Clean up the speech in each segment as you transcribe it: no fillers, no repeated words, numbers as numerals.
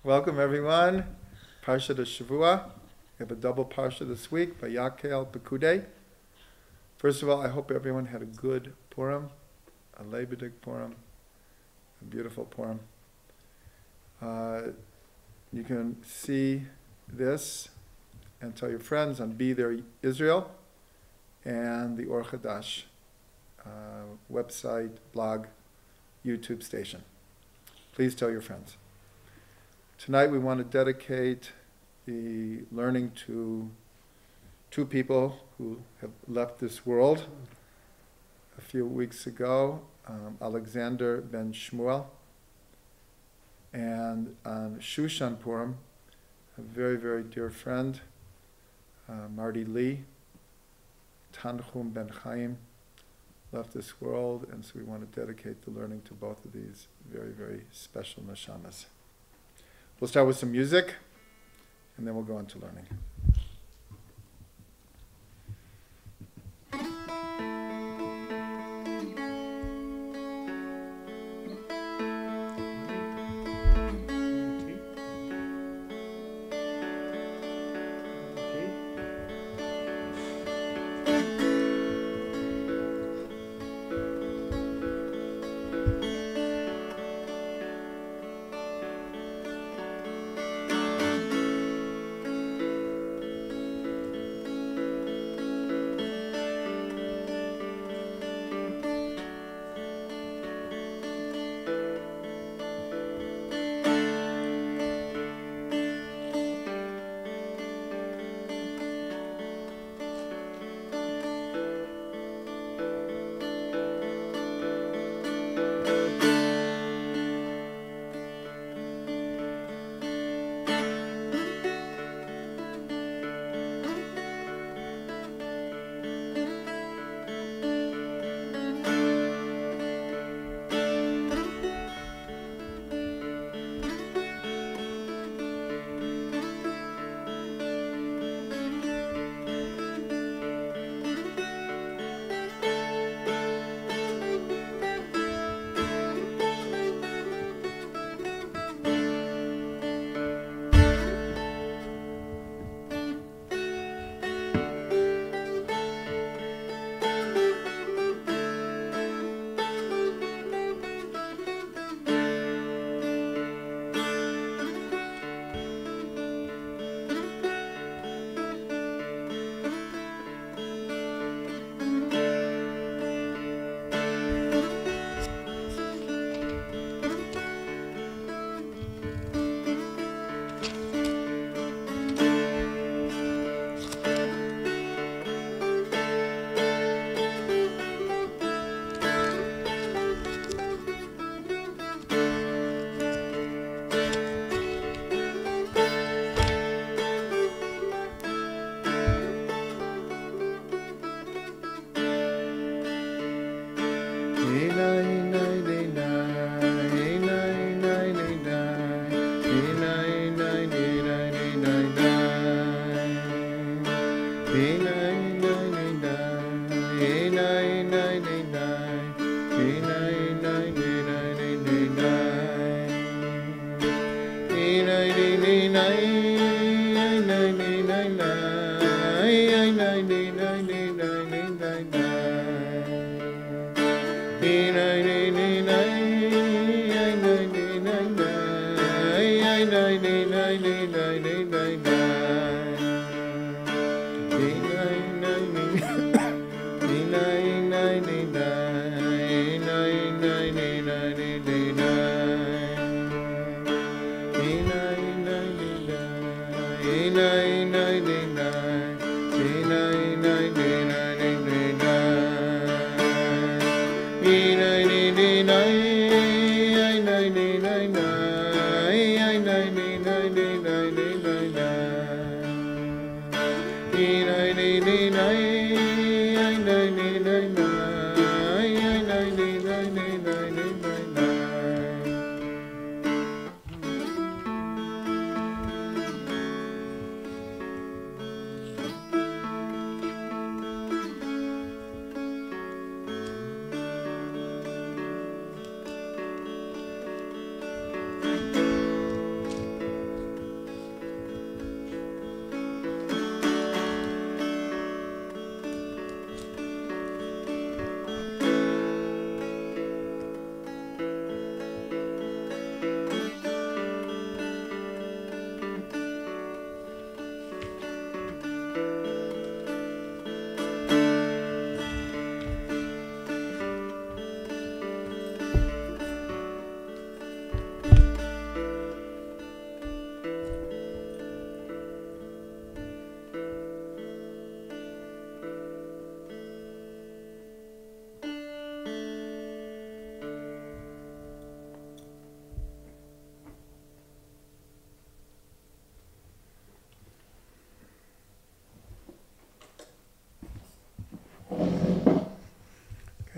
Welcome everyone. Parsha de Shavua. We have a double Parsha this week, Vayakhel, Pekudei. First of all, I hope everyone had a good Purim, a Lebedik Purim, a beautiful Purim. You can see this and tell your friends on Be There Israel and the Or Chadash website, blog, YouTube station. Please tell your friends. Tonight we want to dedicate the learning to two people who have left this world a few weeks ago, Alexander ben Shmuel, and on Shushan Purim, a very, very dear friend, Marty Lee, Tanchum ben Chaim, left this world, and so we want to dedicate the learning to both of these very, very special neshamas. We'll start with some music, and then we'll go into learning.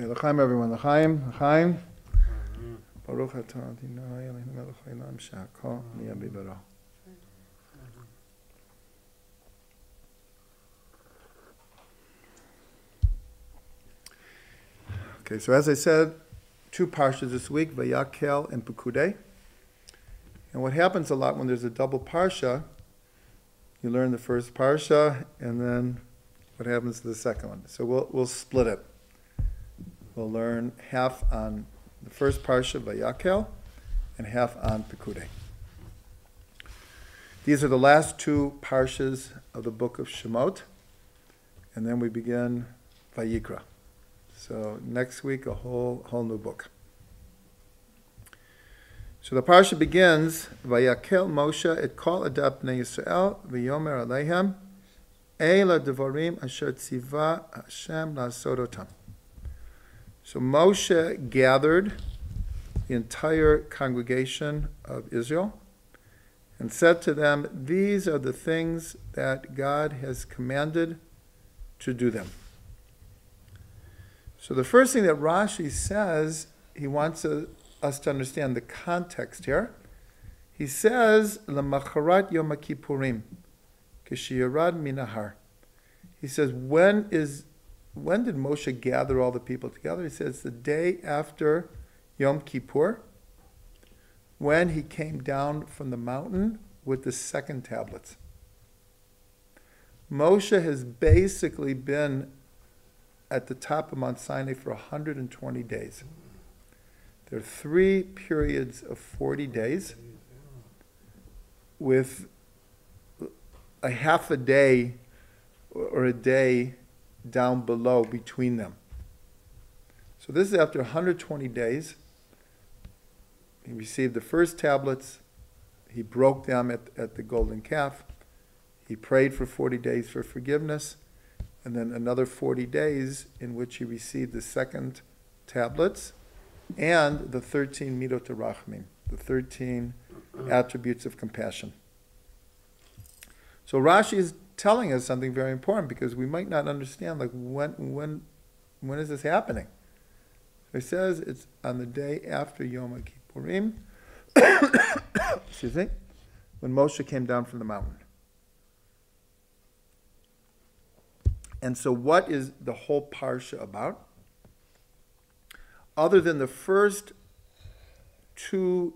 L'chaim, everyone. L'chaim, l'chaim. Baruch atah Adonai Eloheinu melech haolam she'hakol nהיה b'dbaro. Okay, so as I said, 2 parshas this week, Vayakhel and Pekudei. And what happens a lot when there's a double parsha, you learn the first parsha, and then what happens to the second one. So we'll split it. We'll learn half on the first parsha, Vayakhel, and half on Pekudei. These are the last 2 parshas of the book of Shemot, and then we begin Vayikra. So next week, a whole new book. So the parsha begins, Vayakhel Moshe et kol adat bnei Yisrael v'yomer alehem Eila devarim asher tziva Hashem la'asot otam. So Moshe gathered the entire congregation of Israel and said to them, these are the things that God has commanded to do them. So the first thing that Rashi says, he wants us to understand the context here. He says, L'macharat Yom Kippurim, k'sheyarad minahar. He says, when did Moshe gather all the people together? He says, the day after Yom Kippur, when he came down from the mountain with the second tablets. Moshe has basically been at the top of Mount Sinai for 120 days. There are 3 periods of 40 days with a half a day or a day down below between them. So this is after 120 days. He received the first tablets. He broke them at the golden calf. He prayed for 40 days for forgiveness. And then another 40 days in which he received the second tablets and the 13 midot rachmim, the 13 attributes of compassion. So Rashi is telling us something very important because we might not understand, like, when is this happening? So he says it's on the day after Yom Kippurim, excuse me, when Moshe came down from the mountain. And so what is the whole Parsha about? Other than the first 2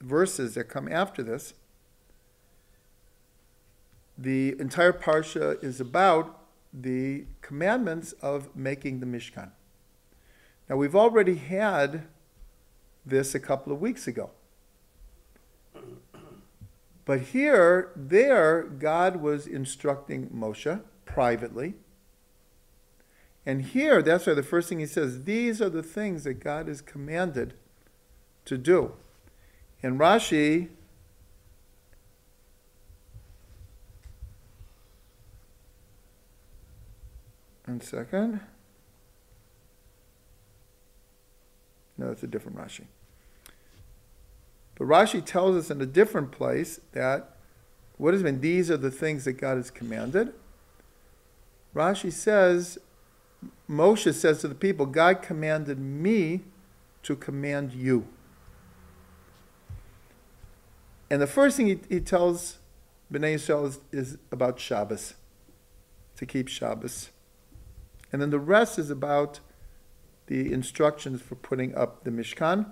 verses that come after this, the entire Parsha is about the commandments of making the Mishkan. Now, we've already had this a couple of weeks ago. But there, God was instructing Moshe privately. And here, that's why the first thing he says, these are the things that God has commanded to do. And Rashi, one second. No, it's a different Rashi. But Rashi tells us in a different place that, what does it mean? These are the things that God has commanded. Rashi says, Moshe says to the people, God commanded me to command you. And the first thing he tells Bnei Yisrael is about Shabbos, to keep Shabbos. And then the rest is about the instructions for putting up the Mishkan.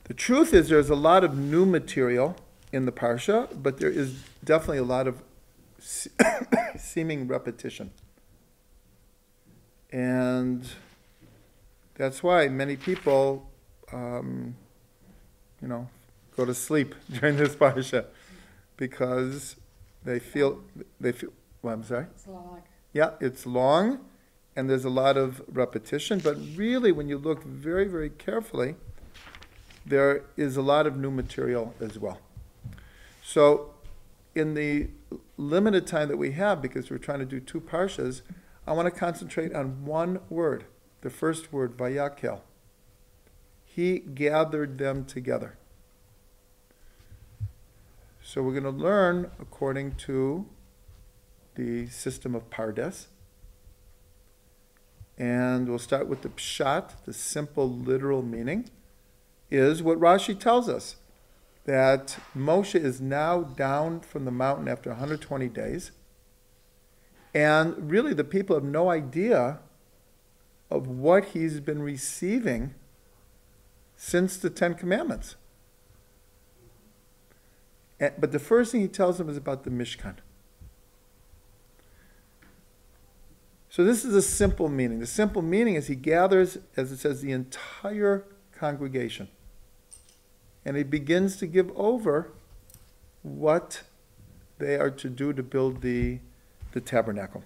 The truth is there's a lot of new material in the Parsha, but there is definitely a lot of seeming repetition. And that's why many people, go to sleep during this Parsha because they feel, well, I'm sorry? It's long. Yeah, it's long, and there's a lot of repetition, but really when you look very, very carefully, there is a lot of new material as well. So in the limited time that we have, because we're trying to do 2 parshas, I want to concentrate on one word, the first word, Vayakhel. He gathered them together. So we're going to learn according to the system of Pardes. and we'll start with the pshat, the simple literal meaning, is what Rashi tells us, that Moshe is now down from the mountain after 120 days, and really the people have no idea of what he's been receiving since the Ten Commandments. But the first thing he tells them is about the Mishkan. So this is a simple meaning. The simple meaning is he gathers, as it says, the entire congregation. And he begins to give over what they are to do to build the tabernacle.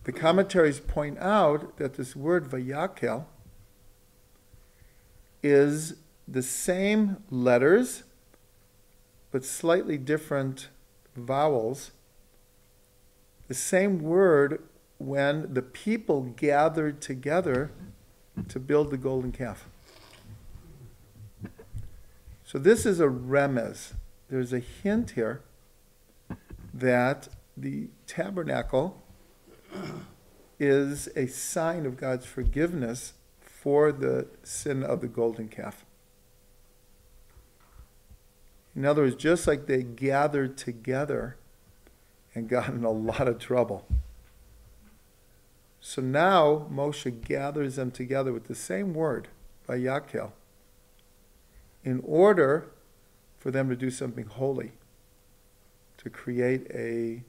The commentaries point out that this word Vayakhel is the same letters, but slightly different vowels. The same word when the people gathered together to build the golden calf. So this is a remez. There's a hint here that the tabernacle is a sign of God's forgiveness for the sin of the golden calf. In other words, just like they gathered together and got in a lot of trouble. So now Moshe gathers them together with the same word, Vayakhel, in order for them to do something holy, to create a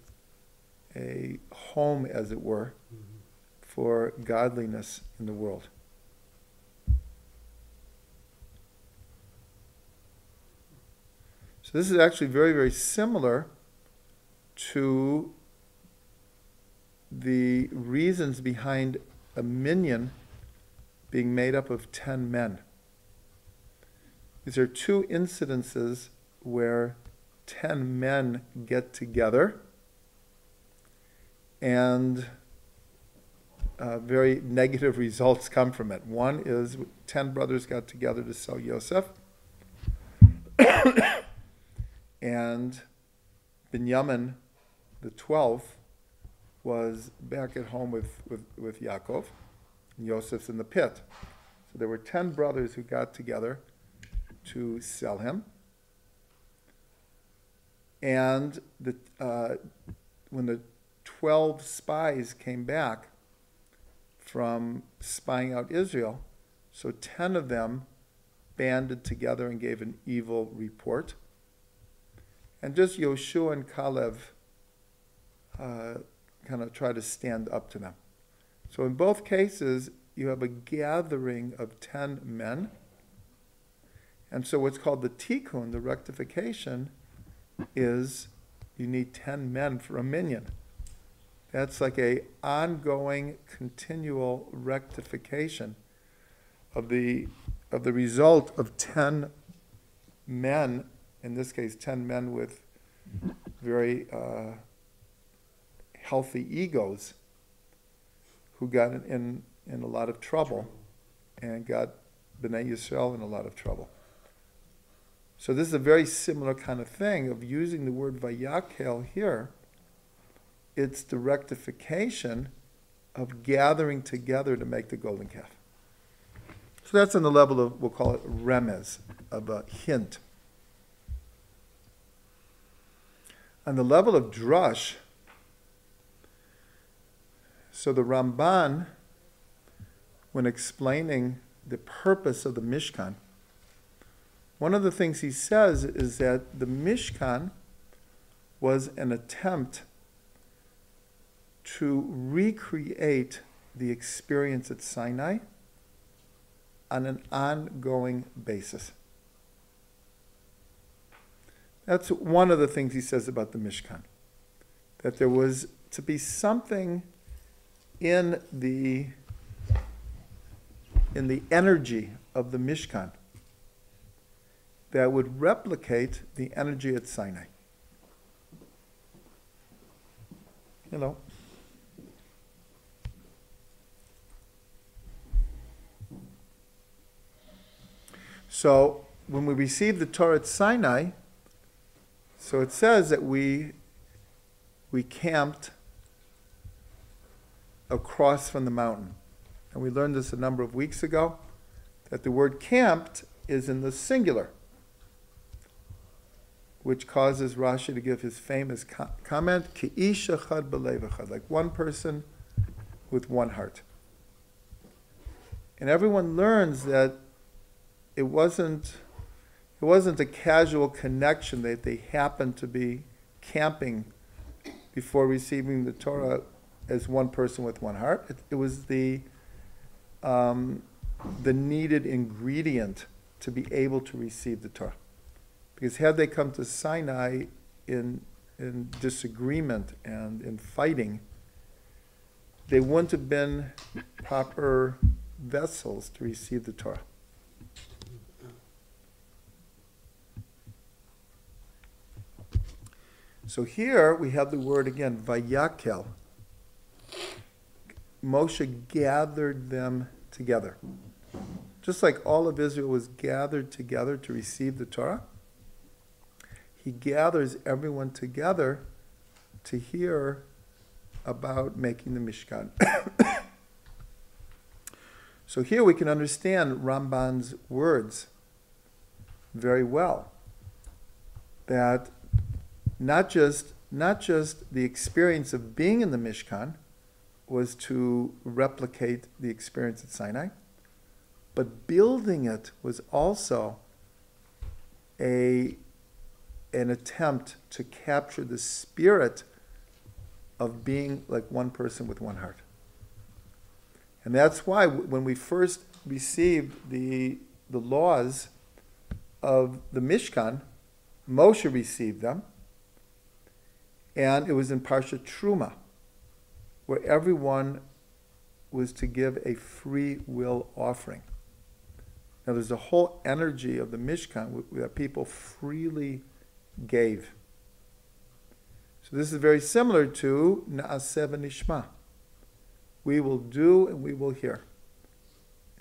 home, as it were, for godliness in the world. So this is actually very, very similar to the reasons behind a minyan being made up of 10 men. These are two incidences where 10 men get together and very negative results come from it. One is 10 brothers got together to sell Yosef, and Binyamin, the 12th, was back at home with Yaakov, and Yosef's in the pit. So there were 10 brothers who got together to sell him. And when the 12 spies came back from spying out Israel, so 10 of them banded together and gave an evil report. And just Yoshua and Caleb kind of try to stand up to them. So in both cases, you have a gathering of 10 men. And so what's called the tikkun, the rectification, is you need 10 men for a minyan. That's like a ongoing, continual rectification of the result of 10 men, in this case 10 men with very healthy egos, who got in a lot of trouble and got Bnei Yisrael in a lot of trouble. So this is a very similar kind of thing of using the word Vayakhel here. It's the rectification of gathering together to make the golden calf. So that's on the level of, we'll call it remez, of a hint. On the level of drush, so the Ramban, when explaining the purpose of the Mishkan, one of the things he says is that the Mishkan was an attempt to recreate the experience at Sinai on an ongoing basis. That's one of the things he says about the Mishkan, that there was to be something in the energy of the Mishkan that would replicate the energy at Sinai. You know. So when we received the Torah at Sinai, so it says that we camped across from the mountain. And we learned this a number of weeks ago, that the word camped is in the singular, which causes Rashi to give his famous comment, Ki'ish echad b'lev echad, like one person with one heart. And everyone learns that it wasn't a casual connection that they happened to be camping before receiving the Torah as one person with one heart. It was the needed ingredient to be able to receive the Torah. Because had they come to Sinai in disagreement and in fighting, they wouldn't have been proper vessels to receive the Torah. So here we have the word again, Vayakhel. Moshe gathered them together. Just like all of Israel was gathered together to receive the Torah, he gathers everyone together to hear about making the Mishkan. So here we can understand Ramban's words very well. That not just the experience of being in the Mishkan was to replicate the experience at Sinai, but building it was also an attempt to capture the spirit of being like one person with one heart. And that's why when we first received the laws of the Mishkan, Moshe received them, and it was in Parsha Trugman, where everyone was to give a free will offering. Now there's a whole energy of the Mishkan that people freely gave. So this is very similar to Na'aseh v'nishma. We will do and we will hear.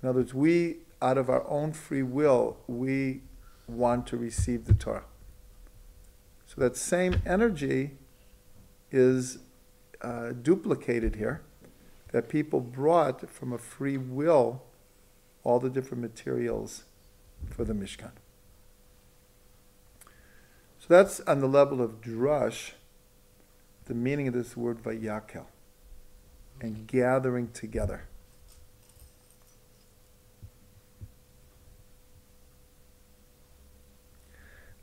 In other words, we, out of our own free will, we want to receive the Torah. So that same energy is duplicated here, that people brought from a free will all the different materials for the Mishkan. So that's on the level of drush, the meaning of this word Vayakhel, and gathering together.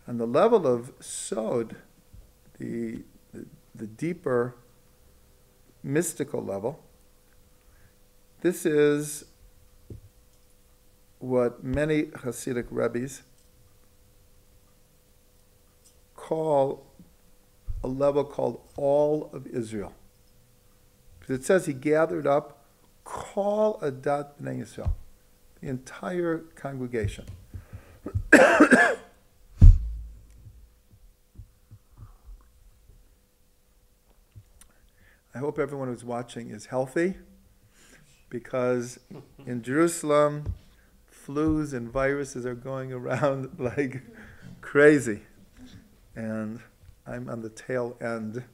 On the level of sod, the deeper mystical level, this is what many Hasidic rabbis call a level called all of Israel. Because it says he gathered up Kol Adat Bnei Yisrael, the entire congregation. I hope everyone who's watching is healthy, because in Jerusalem, flus and viruses are going around like crazy. And I'm on the tail end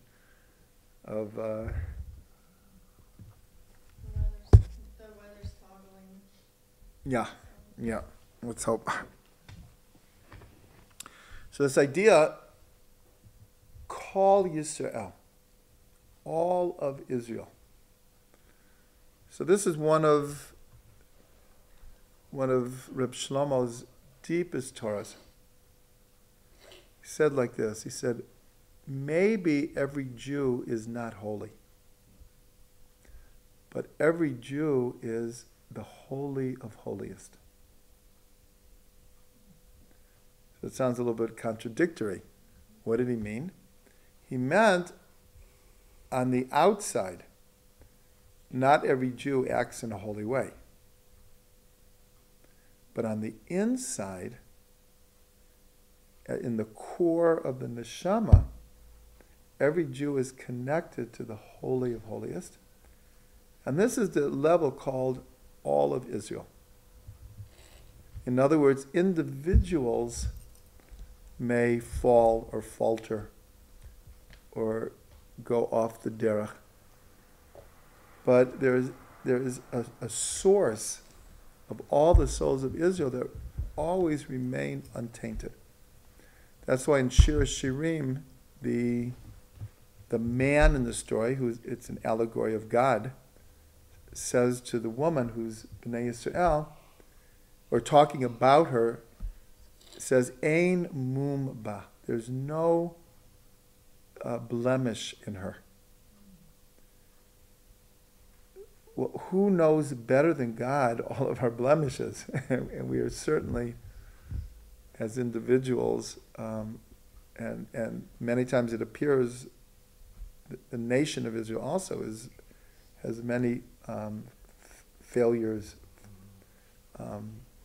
of... The weather's toggling. Yeah. Let's hope. So this idea, call Yisrael, all of Israel. So this is one of Reb Shlomo's deepest Torahs. He said like this, he said, maybe every Jew is not holy, but every Jew is the holy of holiest. So it sounds a little bit contradictory. What did he mean? He meant on the outside, not every Jew acts in a holy way. But on the inside, in the core of the neshama, every Jew is connected to the Holy of Holiest. And this is the level called all of Israel. In other words, individuals may fall or falter or go off the derech. But there is a source of all the souls of Israel that always remain untainted. That's why in Shiur Shirim, the man in the story, it's an allegory of God, says to the woman who's Bnei Yisrael, or talking about her, says, Ein mum ba. There's no blemish in her. Well, who knows better than God all of our blemishes? And we are certainly, as individuals, and many times it appears the nation of Israel also has many failures,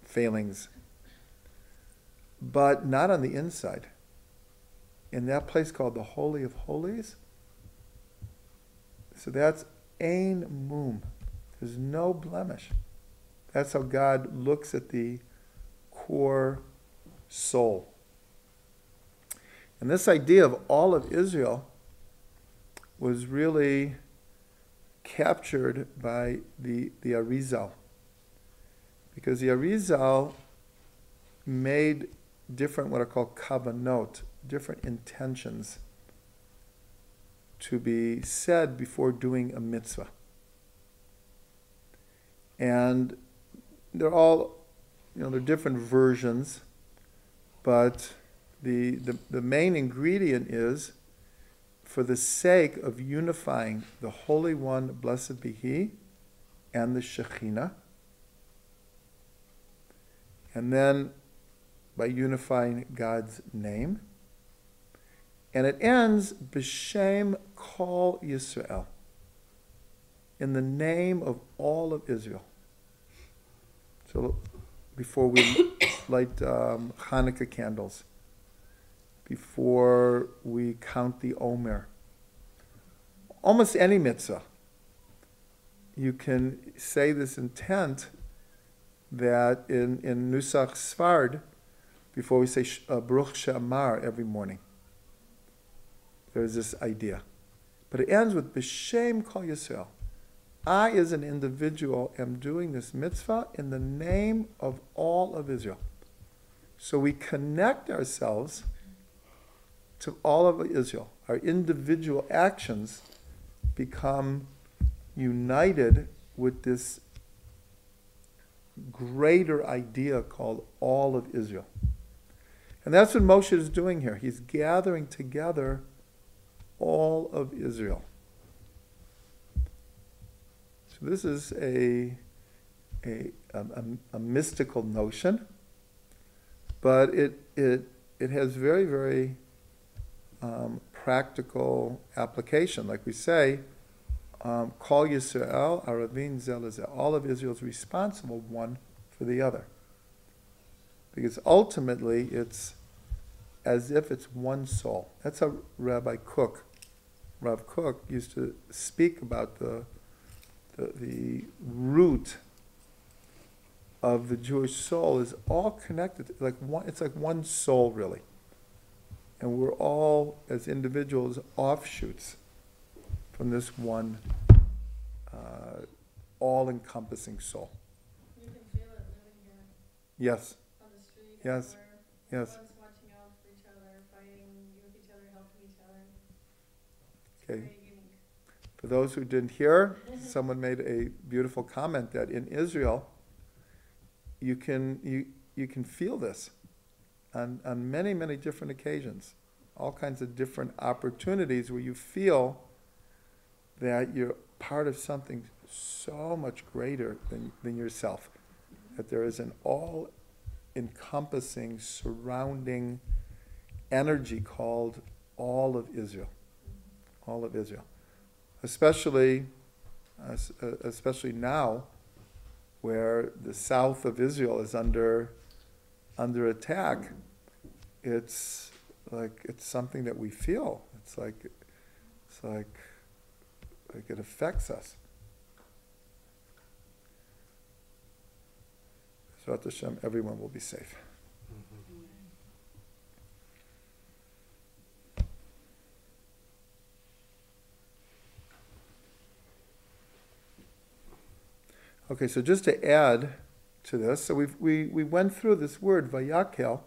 failings, but not on the inside. In that place called the Holy of Holies, so that's Ein Mum. There's no blemish. That's how God looks at the core soul. And this idea of all of Israel was really captured by the Arizal. Because the Arizal made different, what are called kavanot, different intentions to be said before doing a mitzvah. And they're all, they're different versions, but the main ingredient is for the sake of unifying the Holy One, blessed be He, and the Shekhinah, and then by unifying God's name. And it ends, B'Shem Kol Yisrael, in the name of all of Israel. So before we light Hanukkah candles, before we count the Omer, almost any mitzvah, you can say this intent that in Nusach Sfard, before we say Baruch She'amar every morning, there's this idea. But it ends with B'Shem Kol Yisrael. I, as an individual, am doing this mitzvah in the name of all of Israel. So we connect ourselves to all of Israel. Our individual actions become united with this greater idea called all of Israel. And that's what Moshe is doing here. He's gathering together all of Israel. So this is a mystical notion, but it has very, very practical application. Like we say, Kol Yisrael, Aravin Zelazeh. All of Israel is responsible one for the other. Because ultimately it's as if it's one soul. That's how Rav Kook used to speak about the root of the Jewish soul is all connected. It's like one soul, really. And we're all, as individuals, offshoots from this one all-encompassing soul. You can feel it living here Yes, on the street. Yes. Everywhere. yes. Everyone's watching out for each other, fighting with each other, helping each other. It's Okay. very unique. For those who didn't hear, someone made a beautiful comment that in Israel, you can feel this on many, many different occasions. All kinds of different opportunities where you feel that you're part of something so much greater than yourself. That there is an all-encompassing, surrounding energy called all of Israel. All of Israel. Especially now, where the south of Israel is under attack. It's something that we feel. It's like it affects us. So at Hashem, everyone will be safe. Okay, so just to add to this, so we went through this word, Vayakhel,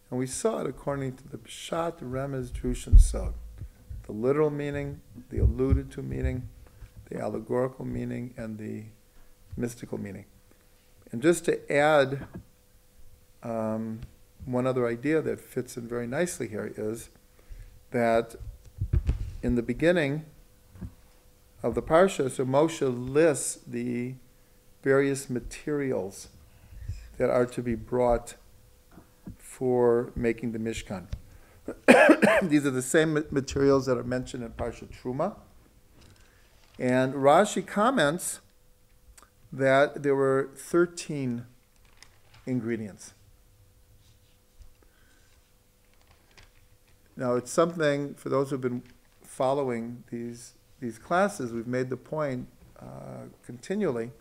and we saw it according to the Pshat, Remez, Drush, and Sod. The literal meaning, the alluded to meaning, the allegorical meaning, and the mystical meaning. And just to add one other idea that fits in very nicely here is that in the beginning of the Parsha, so Moshe lists the various materials that are to be brought for making the Mishkan. These are the same materials that are mentioned in Parsha Truma. And Rashi comments that there were 13 ingredients. Now, it's something, for those who've been following these classes, we've made the point continually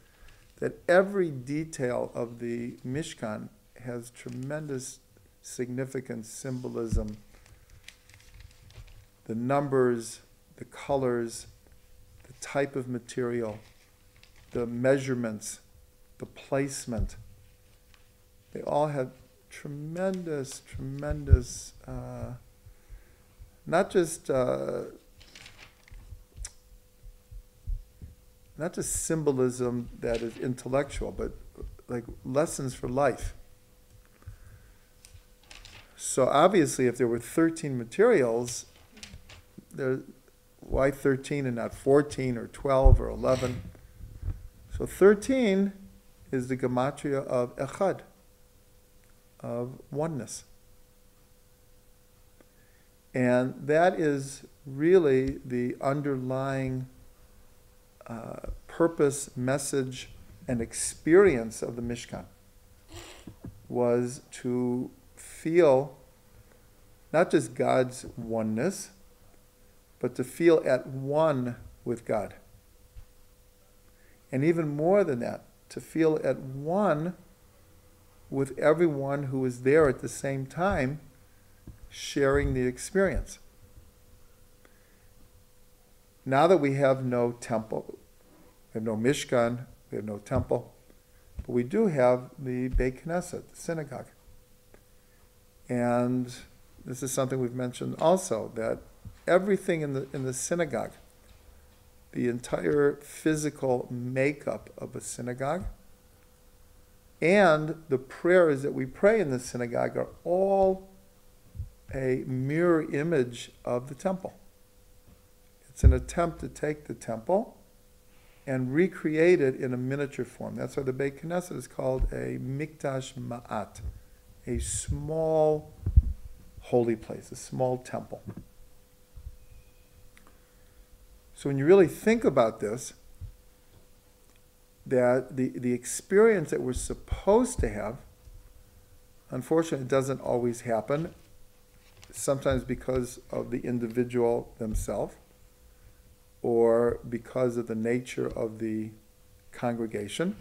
that every detail of the Mishkan has tremendous significance, symbolism. The numbers, the colors, the type of material, the measurements, the placement, they all have tremendous, not just symbolism that is intellectual, but like lessons for life. So obviously, if there were 13 materials, why 13 and not 14 or 12 or 11? So 13 is the gematria of echad, of oneness. And that is really the underlying purpose, message, and experience of the Mishkan, was to feel not just God's oneness, but to feel at one with God. And even more than that, to feel at one with everyone who is there at the same time, sharing the experience. Now that we have no temple, we have no Mishkan, we have no temple, but we do have the Beit Knesset, the synagogue. And this is something we've mentioned also, that everything in the synagogue, the entire physical makeup of a synagogue, and the prayers that we pray in the synagogue are all a mirror image of the temple. It's an attempt to take the temple and recreate it in a miniature form. That's why the Beit Knesset is called a Mikdash Ma'at, a small holy place, a small temple. So when you really think about this, that the experience that we're supposed to have, unfortunately, it doesn't always happen, sometimes because of the individual themselves, or because of the nature of the congregation.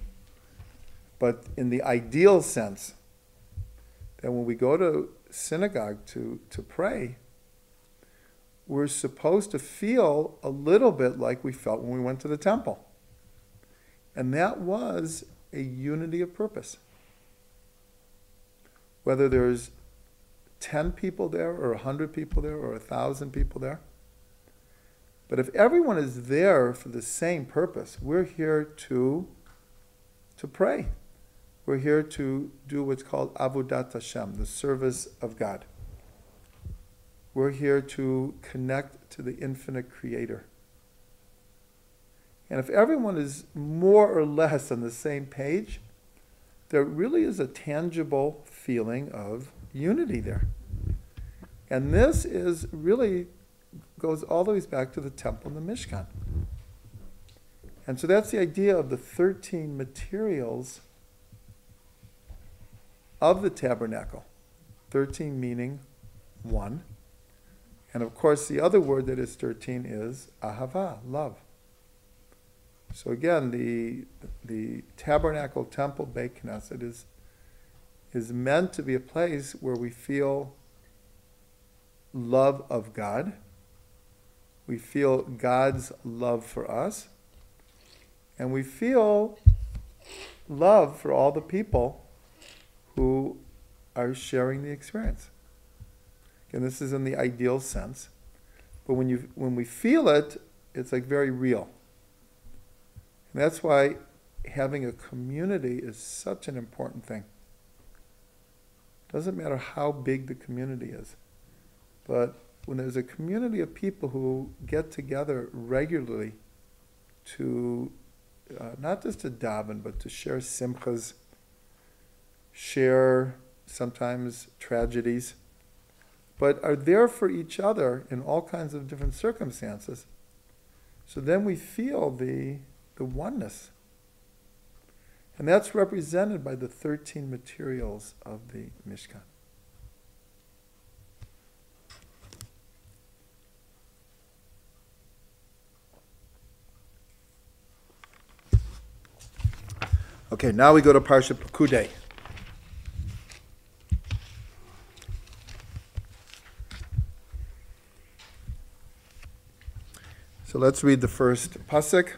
But in the ideal sense, that when we go to synagogue to pray, we're supposed to feel a little bit like we felt when we went to the temple. And that was a unity of purpose. Whether there's 10 people there, or 100 people there, or 1,000 people there. But if everyone is there for the same purpose, we're here to pray. We're here to do what's called Avodat Hashem, the service of God. We're here to connect to the infinite Creator. And if everyone is more or less on the same page, there really is a tangible feeling of unity there. And this is really goes all the way back to the temple and the Mishkan. And so that's the idea of the 13 materials of the tabernacle. 13 meaning one. And of course, the other word that is 13 is ahava, love. So again, the tabernacle, temple, Beit Knesset is meant to be a place where we feel love of God. We feel God's love for us. And we feel love for all the people who are sharing the experience. And this is in the ideal sense. But when we feel it, it's like very real. And that's why having a community is such an important thing. Doesn't matter how big the community is. But when there's a community of people who get together regularly to, not just to daven, but to share simchas, share sometimes tragedies, but are there for each other in all kinds of different circumstances. So then we feel the oneness. And that's represented by the 13 materials of the Mishkan. Okay, now we go to Parsha Pekudei. So let's read the first pasuk.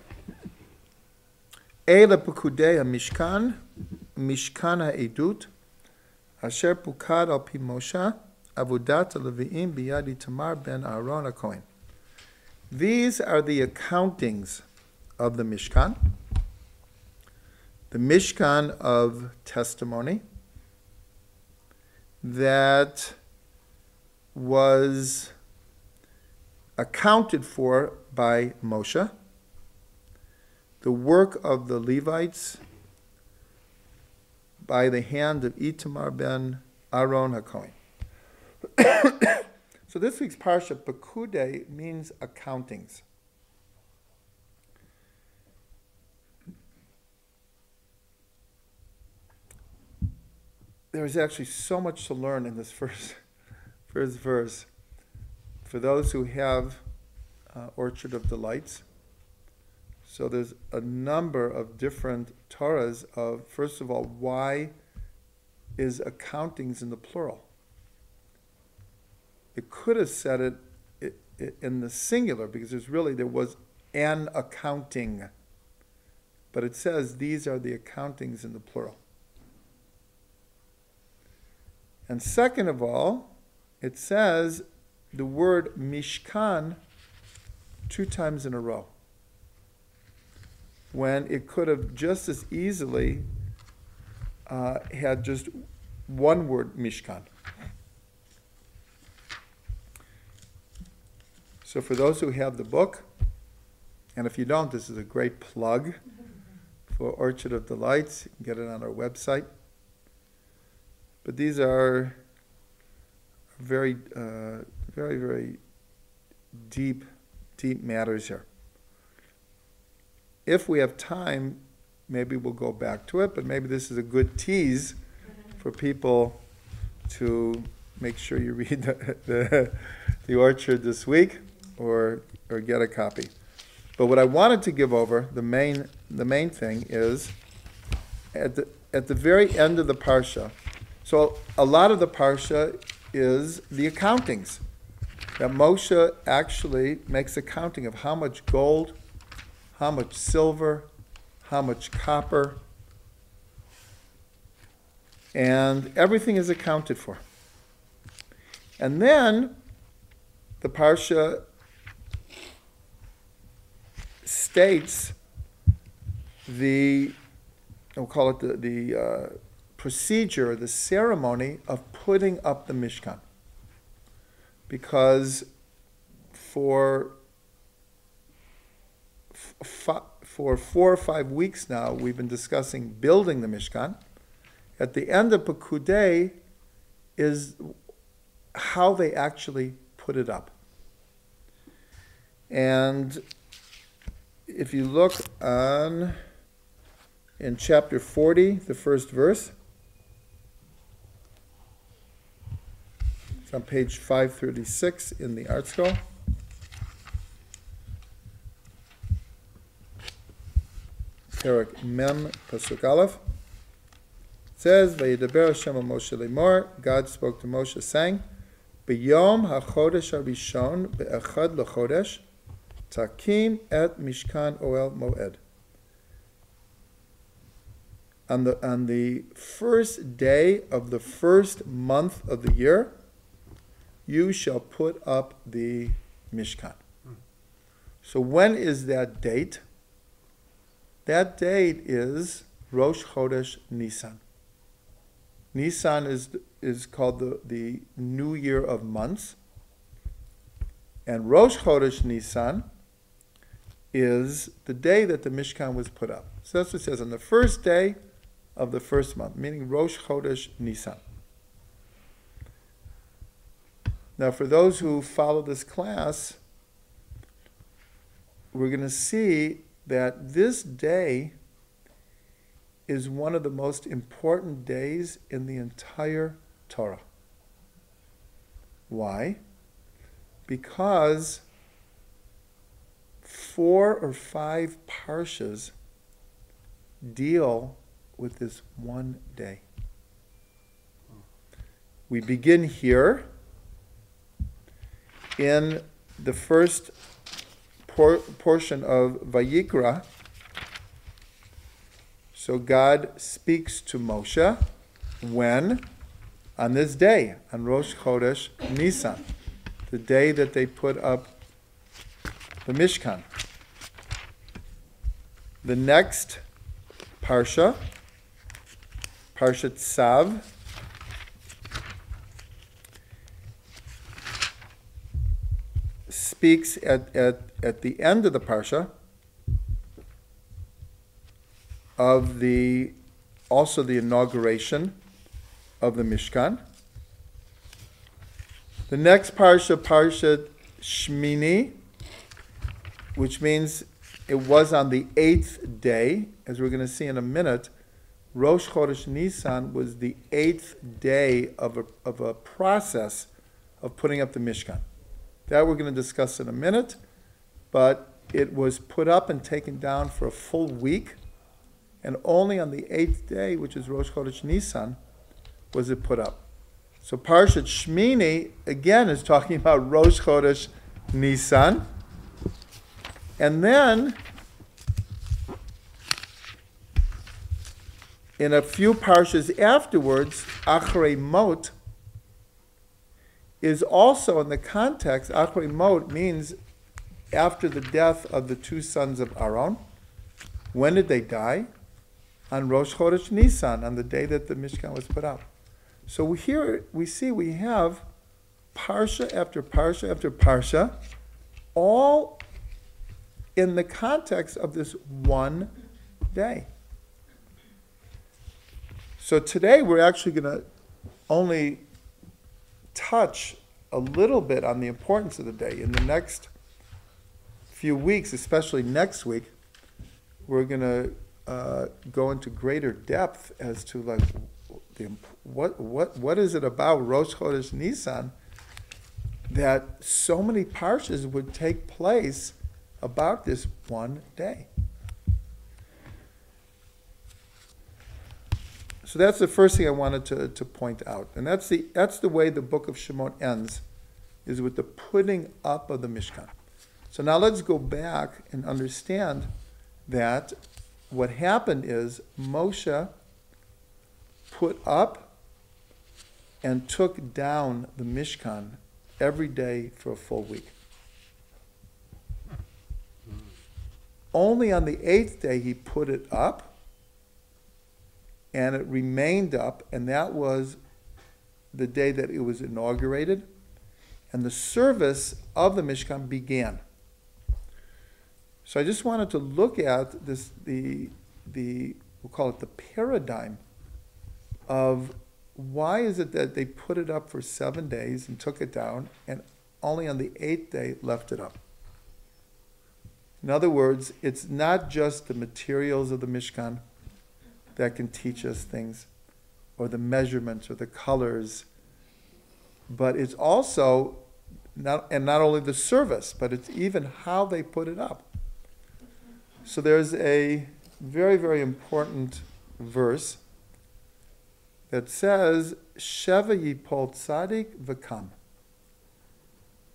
Eila Pekudei HaMishkan, Mishkan HaEdut, Asher Pukad Al Pi Moshe, Avodat HaLevi'im Biyad Itamar Ben Aaron HaKohen. These are the accountings of the Mishkan of testimony that was accounted for by Moshe, the work of the Levites by the hand of Itamar ben Aaron HaKohen. So this week's Parsha, Pekudei, means accountings. There is actually so much to learn in this first verse. For those who have Orchard of Delights, so there's a number of different Torahs of, first of all, why is accountings in the plural? It could have said it in the singular, because there was an accounting. But it says these are the accountings in the plural. And second of all, it says the word Mishkan 2 times in a row, when it could have just as easily had just one word, Mishkan. So for those who have the book, and if you don't, this is a great plug for Orchard of Delights. You can get it on our website. But these are very, very, very deep matters here. If we have time, maybe we'll go back to it, but maybe this is a good tease for people to make sure you read the Orchard this week or get a copy. But what I wanted to give over, the main thing is at the very end of the Parsha. So a lot of the Parsha is the accountings. That Moshe actually makes accounting of how much gold, how much silver, how much copper, and everything is accounted for. And then the Parsha states we'll call it the procedure, the ceremony of putting up the Mishkan. Because for 4 or 5 weeks now, we've been discussing building the Mishkan. At the end of Pekudei is how they actually put it up. And if you look in chapter 40, the first verse, it's on page 536 in the Art Scroll. Perek Mem Pasuk Aleph. It says, Vayidaber Hashem Moshe Lemor, God spoke to Moshe, saying, B'yom hachodesh harishon be'echad lechodesh, takim et mishkan oel moed. on the first day of the first month of the year, you shall put up the Mishkan. So when is that date? That date is Rosh Chodesh Nisan. Nisan is called the New Year of months. And Rosh Chodesh Nisan is the day that the Mishkan was put up. So that's what it says, on the first day of the first month, meaning Rosh Chodesh Nisan. Now, for those who follow this class, we're going to see that this day is one of the most important days in the entire Torah. Why? Because 4 or 5 parshas deal with this one day. We begin here in the first portion of Vayikra. So God speaks to Moshe when? On this day, on Rosh Chodesh Nisan, the day that they put up the Mishkan. The next Parsha, Parsha Tzav, speaks at the end of the Parsha of also the inauguration of the Mishkan. The next Parsha, Parsha Shmini, which means it was on the 8th day, as we're going to see in a minute. Rosh Chodesh Nisan was the 8th day of a process of putting up the Mishkan. That we're going to discuss in a minute, but it was put up and taken down for a full week, and only on the 8th day, which is Rosh Chodesh Nisan, was it put up. So Parshat Shmini, again, is talking about Rosh Chodesh Nisan. And then, in a few parshas afterwards, Achrei Mot is also in the context. Achrei Mot means after the death of the 2 sons of Aaron. When did they die? On Rosh Chodesh Nisan, on the day that the Mishkan was put up. So here we have parsha after parsha after parsha, all in the context of this one day. So today we're actually going to only touch a little bit on the importance of the day. In the next few weeks, especially next week, we're going to go into greater depth as to like what is it about Rosh Chodesh Nisan that so many parshas would take place about this one day. So that's the first thing I wanted to point out. And that's the way the book of Shemot ends, is with the putting up of the Mishkan. So now let's go back and understand that what happened is Moshe put up and took down the Mishkan every day for a full week. Only on the 8th day he put it up, and it remained up, and that was the day that it was inaugurated, and the service of the Mishkan began. So I just wanted to look at this, we'll call it the paradigm of why is it that they put it up for 7 days and took it down, and only on the 8th day left it up. In other words, it's not just the materials of the Mishkan that can teach us things, or the measurements, or the colors, but it's also not only the service, but it's even how they put it up. So there's a very, very important verse that says, Sheva yipol tzadik v'kam.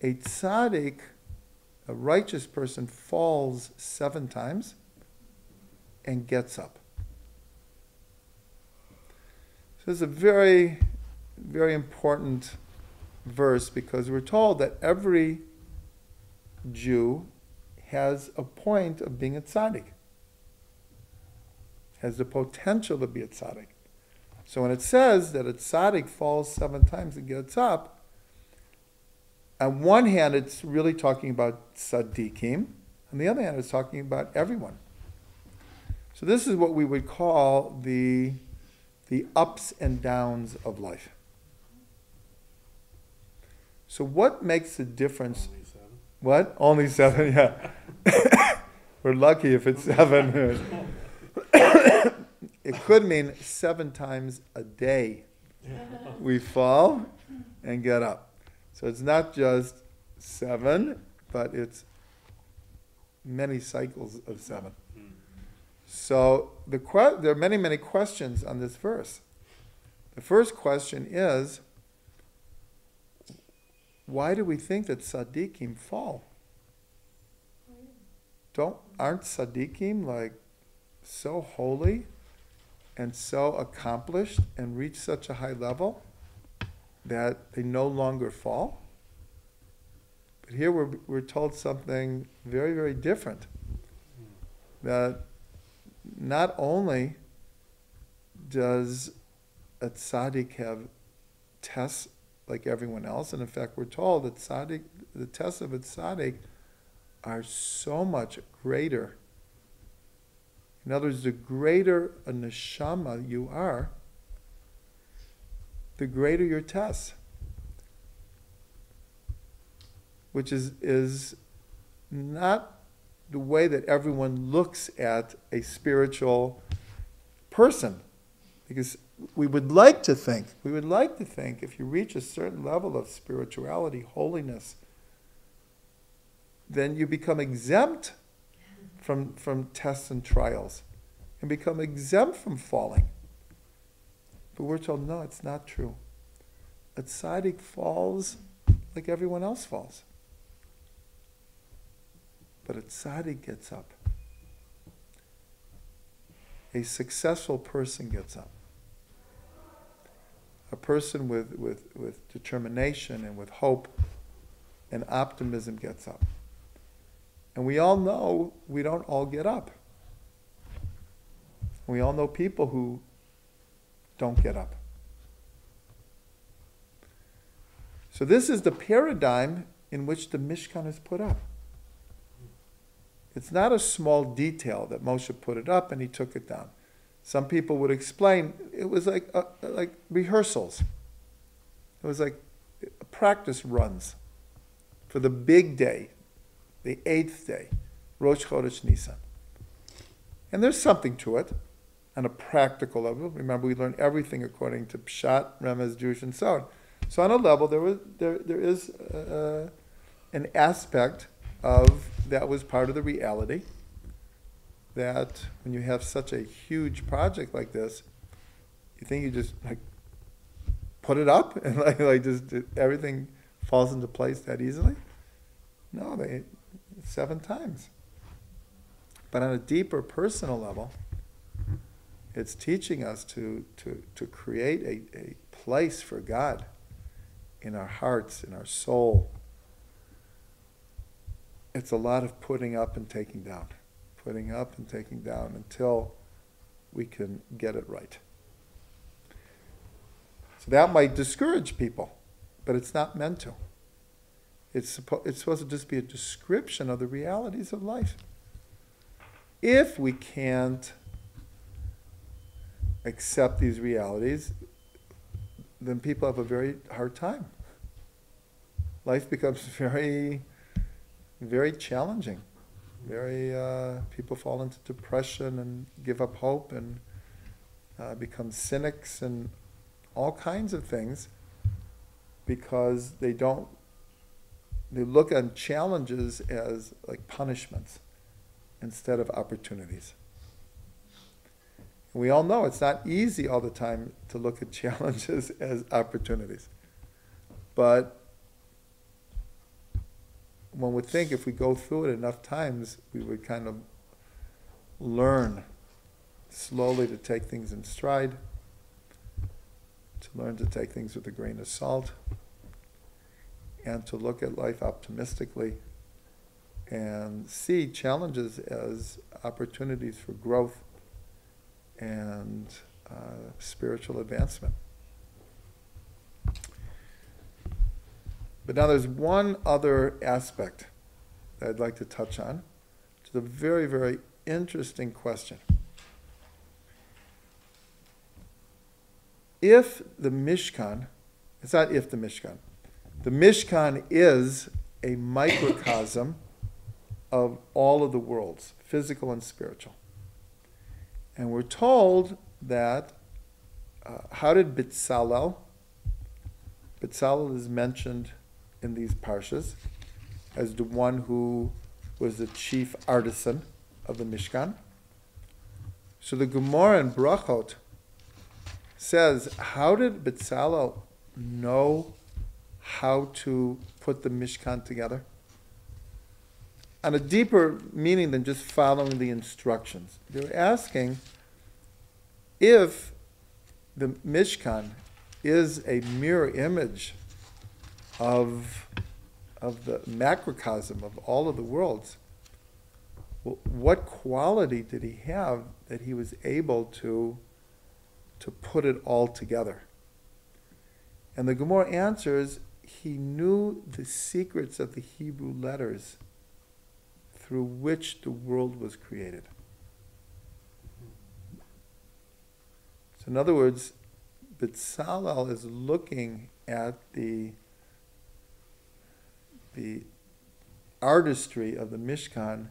A tzadik, a righteous person, falls 7 times and gets up. So this is a very, very important verse because we're told that every Jew has a point of being a tzaddik, has the potential to be a tzaddik. So when it says that a tzaddik falls 7 times and gets up, on one hand it's really talking about tzaddikim, on the other hand it's talking about everyone. So this is what we would call the ups and downs of life. So what makes the difference? Only 7. What? Only 7, yeah. We're lucky if it's 7. It could mean 7 times a day we fall and get up. So it's not just 7, but it's many cycles of 7. So there are many, many questions on this verse. The first question is, why do we think that tzaddikim fall? Aren't tzaddikim like so holy and so accomplished and reach such a high level that they no longer fall? But here we're told something very, very different. That not only does a tzaddik have tests like everyone else, and in fact we're told that the tests of a tzaddik are so much greater. In other words, the greater a neshama you are, the greater your test. Which is not the way that everyone looks at a spiritual person. Because we would like to think if you reach a certain level of spirituality, holiness, then you become exempt from tests and trials and become exempt from falling. But we're told, no, it's not true. A tzaddik falls like everyone else falls. But a tzaddik gets up. A successful person gets up. A person with determination and with hope and optimism gets up. And we all know we don't all get up. We all know people who don't get up. So this is the paradigm in which the Mishkan is put up. It's not a small detail that Moshe put it up and he took it down. Some people would explain it was like rehearsals. It was like practice runs for the big day, the 8th day, Rosh Chodesh Nisan. And there's something to it on a practical level. Remember, we learn everything according to Pshat, Remez, Jewish, and so on. So on a level, there is an aspect of that was part of the reality, that when you have such a huge project like this, you think you just like put it up and like just everything falls into place that easily? No, 7 times. But on a deeper personal level, it's teaching us to create a place for God in our hearts, in our soul. It's a lot of putting up and taking down. Putting up and taking down until we can get it right. So that might discourage people, but it's not meant to. It's supposed to just be a description of the realities of life. If we can't accept these realities, then people have a very hard time. Life becomes very, very challenging. People fall into depression and give up hope and become cynics and all kinds of things because they look on challenges as like punishments instead of opportunities. And we all know it's not easy all the time to look at challenges as opportunities. But one would think if we go through it enough times, we would kind of learn slowly to take things in stride learn to take things with a grain of salt, and to look at life optimistically and see challenges as opportunities for growth and spiritual advancement. But now there's one other aspect that I'd like to touch on. It's a very, very interesting question. If the Mishkan, it's not if the Mishkan is a microcosm of all of the worlds, physical and spiritual. And we're told that, how did Bezalel is mentioned in these Parshas as the one who was the chief artisan of the Mishkan. So the Gemara in Brachot says, how did Bezalel know how to put the Mishkan together? On a deeper meaning than just following the instructions. They're asking if the Mishkan is a mirror image of the macrocosm of all of the worlds, what quality did he have that he was able to put it all together? And the Gemara answers, he knew the secrets of the Hebrew letters through which the world was created. So in other words, Bezalel is looking at the artistry of the Mishkan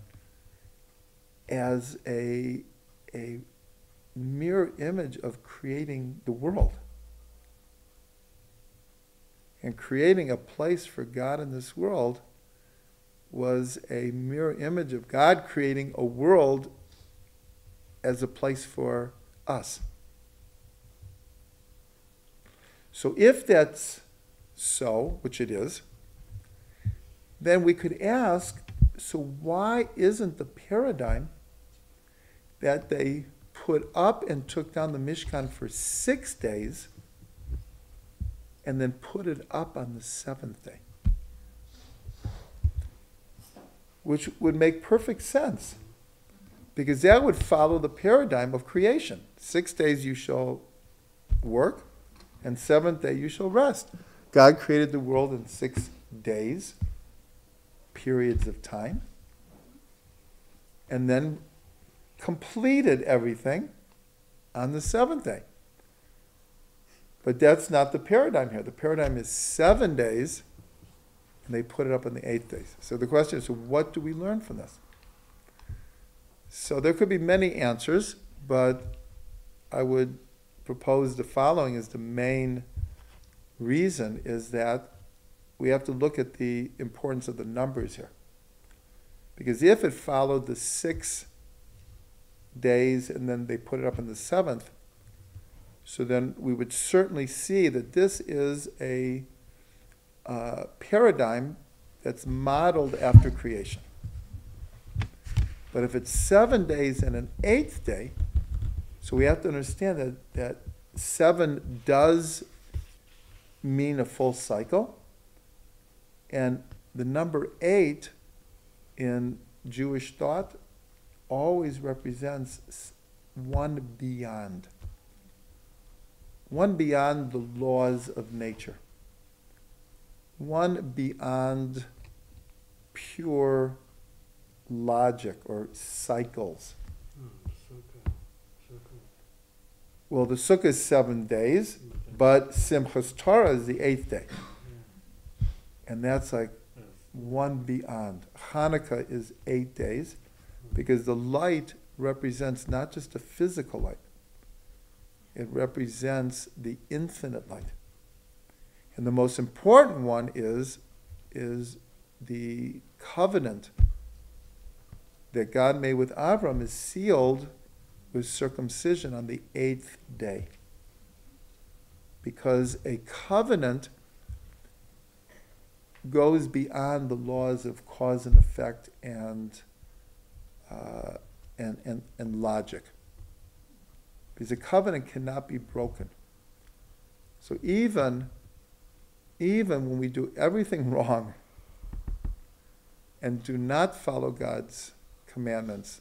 as a mirror image of creating the world. And creating a place for God in this world was a mirror image of God creating a world as a place for us. So if that's so, which it is, then we could ask, so why isn't the paradigm that they put up and took down the Mishkan for 6 days and then put it up on the 7th day? Which would make perfect sense, because that would follow the paradigm of creation. 6 days you shall work, and 7th day you shall rest. God created the world in 6 days, periods of time, and then completed everything on the 7th day. But that's not the paradigm here. The paradigm is 7 days, and they put it up on the 8th day. So the question is, so what do we learn from this? So there could be many answers, but I would propose the following as the main reason, is that we have to look at the importance of the numbers here. Because if it followed the 6 days and then they put it up on the 7th, so then we would certainly see that this is a paradigm that's modeled after creation. But if it's 7 days and an 8th day, so we have to understand that 7 does mean a full cycle, and the number 8 in Jewish thought always represents one beyond the laws of nature, one beyond pure logic or cycles. Well, the Sukkah is 7 days, but Simchas Torah is the 8th day. And that's like one beyond. Hanukkah is 8 days, because the light represents not just a physical light. It represents the infinite light. And the most important one is the covenant that God made with Avram is sealed with circumcision on the 8th day. Because a covenant goes beyond the laws of cause and effect and logic. Because a covenant cannot be broken. So even when we do everything wrong and do not follow God's commandments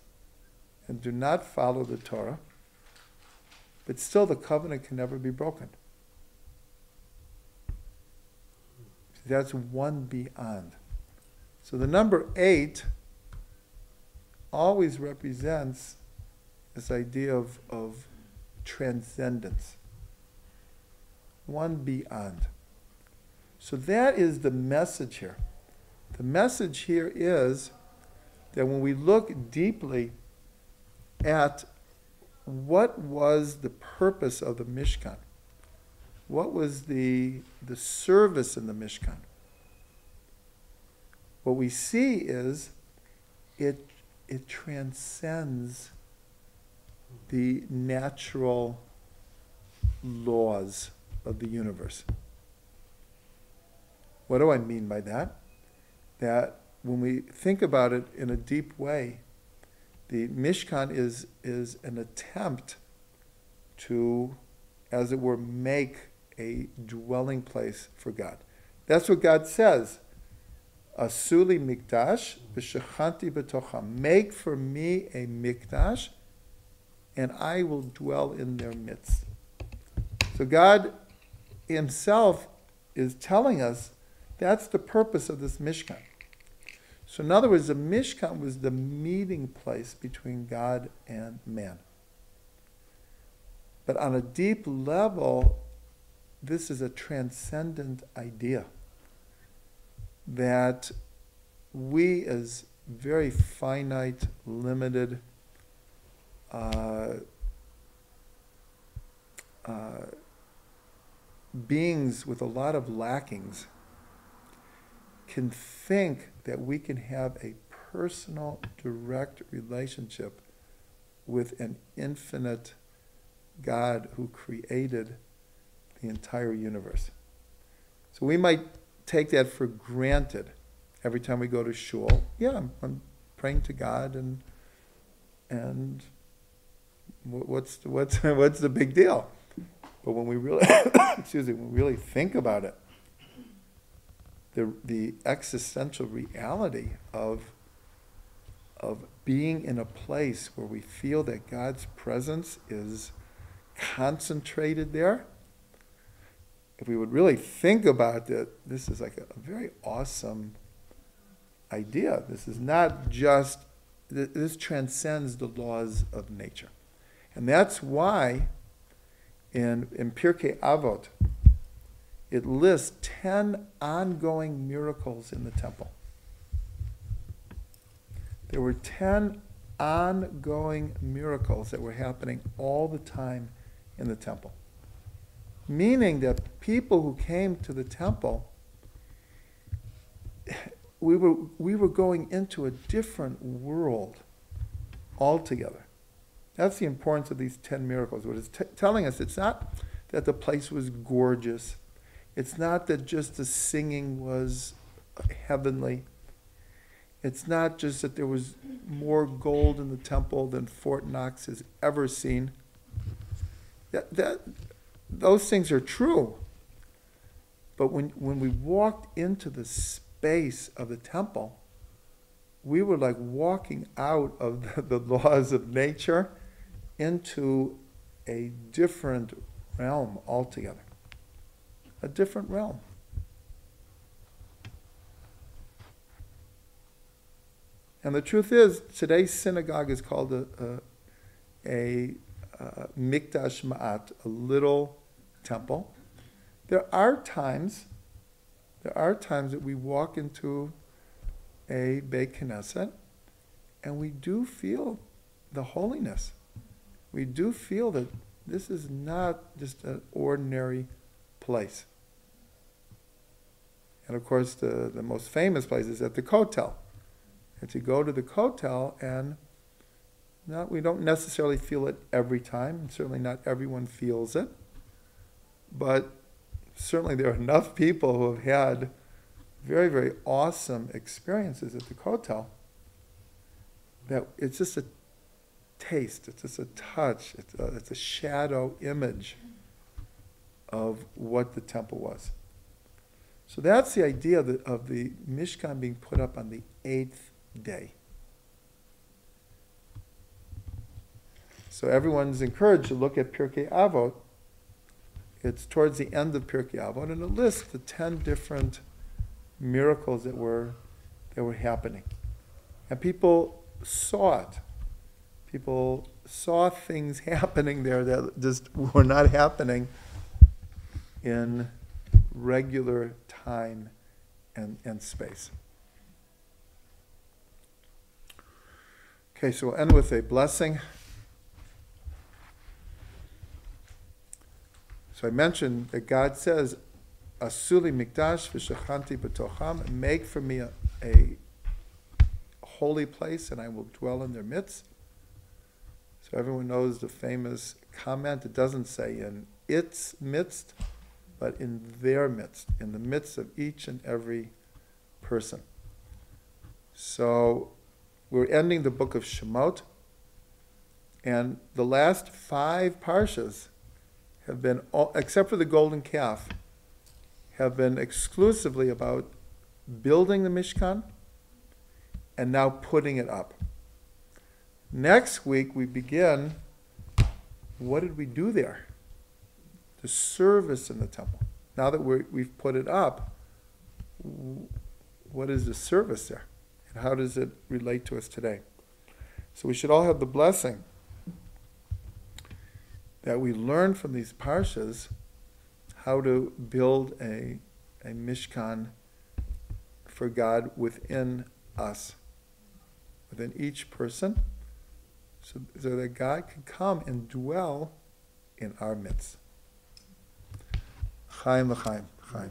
and do not follow the Torah, but still the covenant can never be broken. That's one beyond. So the number 8 always represents this idea of transcendence. One beyond. So that is the message here. The message here is that when we look deeply at what was the purpose of the Mishkan, what was the service in the Mishkan, what we see is it transcends the natural laws of the universe. What do I mean by that? That when we think about it in a deep way, the Mishkan is an attempt to, as it were, make a dwelling place for God. That's what God says. Asuli mikdash v'shechanti b'tocham. Make for me a mikdash, and I will dwell in their midst. So God himself is telling us that's the purpose of this Mishkan. So in other words, the Mishkan was the meeting place between God and man. But on a deep level, this is a transcendent idea that we as very finite, limited beings with a lot of lackings can think that we can have a personal, direct relationship with an infinite God who created the entire universe. So we might take that for granted every time we go to shul. Yeah, I'm praying to God, and what's the big deal? But when we really when we really think about it, the existential reality of being in a place where we feel that God's presence is concentrated there, if we would really think about it, this is like a very awesome idea. This is not just, this transcends the laws of nature. And that's why in Pirkei Avot, it lists 10 ongoing miracles in the temple. There were 10 ongoing miracles that were happening all the time in the temple. Meaning that people who came to the temple, we were going into a different world altogether. That's the importance of these 10 miracles. What it's telling us, it's not that the place was gorgeous. It's not that just the singing was heavenly. It's not just that there was more gold in the temple than Fort Knox has ever seen. Those things are true. But when we walked into the space of the temple, we were like walking out of the laws of nature into a different realm altogether. A different realm. And the truth is, today's synagogue is called a mikdash ma'at, a little temple. There are times that we walk into a Beit Knesset and we do feel the holiness. We do feel that this is not just an ordinary place. And of course, the most famous place is at the Kotel. And to go to the Kotel, and we don't necessarily feel it every time, and certainly not everyone feels it, but certainly there are enough people who have had very, very awesome experiences at the Kotel that it's just a taste, it's just a touch, it's a shadow image of what the temple was. So that's the idea of the Mishkan being put up on the 8th day. So everyone's encouraged to look at Pirkei Avot. It's towards the end of Pirkei Avot, and it lists the 10 different miracles that were happening. And people saw it. People saw things happening there that just were not happening in regular time and space. Okay, so we'll end with a blessing. So I mentioned that God says, Asuli mikdash v'shachanti b'tocham, make for me a holy place and I will dwell in their midst. So everyone knows the famous comment. It doesn't say in its midst, but in their midst, in the midst of each and every person. So we're ending the book of Shemot, and the last 5 parshas have been, except for the golden calf, have been exclusively about building the Mishkan and now putting it up. Next week we begin, what did we do there? The service in the temple. Now that we've put it up, what is the service there? And how does it relate to us today? So we should all have the blessing that we learn from these parshas how to build a Mishkan for God within us, within each person, so that God can come and dwell in our midst. Chaim l'chaim. Chaim.